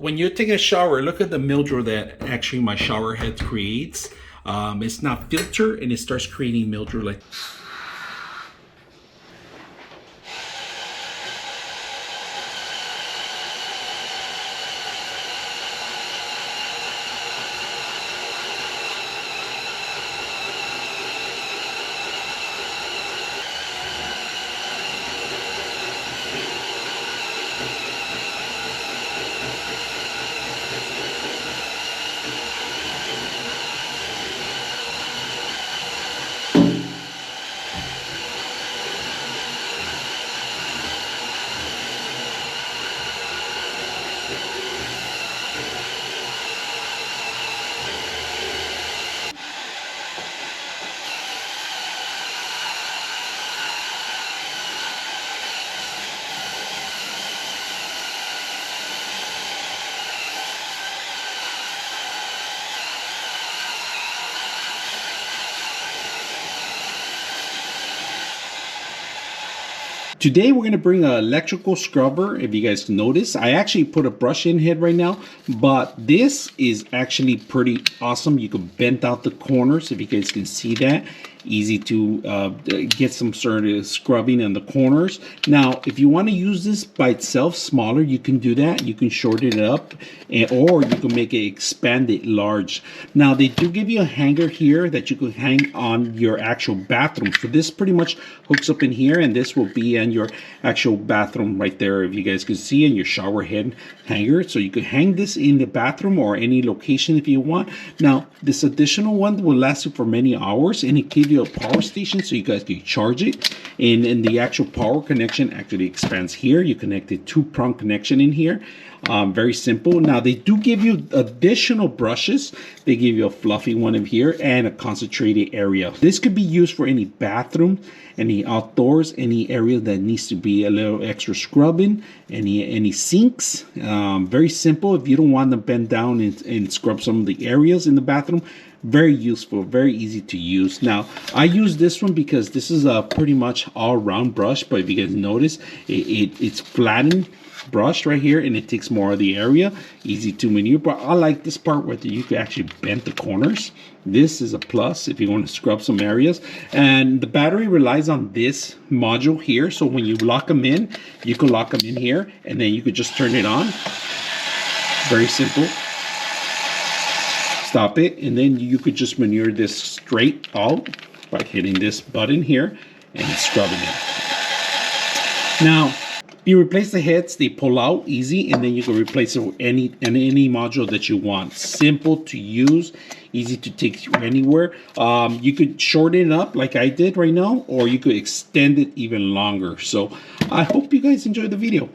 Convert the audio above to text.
When you take a shower, look at the mildew that actually my shower head creates. It's not filtered and it starts creating mildew like. Today we're going to bring an electrical scrubber. If you guys notice, I actually put a brush in here right now, but this is actually pretty awesome. You can bend out the corners if you guys can see that. Easy to get some sort of scrubbing in the corners. Now, if you want to use this by itself, smaller, you can do that. You can shorten it up, or you can make it expanded large. Now, they do give you a hanger here that you can hang on your actual bathroom. So this pretty much hooks up in here, and this will be in your actual bathroom right there, if you guys can see, in your shower head hanger. So you could hang this in the bathroom or any location if you want. Now, this additional one will last you for many hours, and it gives you a power station so you guys can charge it. And the actual power connection actually expands here. You connect a two-prong connection in here. Very simple. Now, they do give you additional brushes. They give you a fluffy one in here and a concentrated area. This could be used for any bathroom, any outdoors, any area that needs to be a little extra scrubbing, any sinks. Very simple. If you don't want to bend down and scrub some of the areas in the bathroom, very useful, very easy to use. Now, I use this one because this is a pretty much all-round brush, but if you guys notice, it's flattened brush right here, and it takes more of the area. Easy to maneuver. But I like this part where you can actually bend the corners. This is a plus if you want to scrub some areas. And the battery relies on this module here, so when you lock them in, you can lock them in here, and then you could just turn it on. Very simple. Stop it, and then you could just maneuver this straight out by hitting this button here and scrubbing it. Now, you replace the heads, they pull out easy, and then you can replace it with any module that you want. Simple to use, easy to take anywhere. You could shorten it up like I did right now, or you could extend it even longer. So I hope you guys enjoyed the video.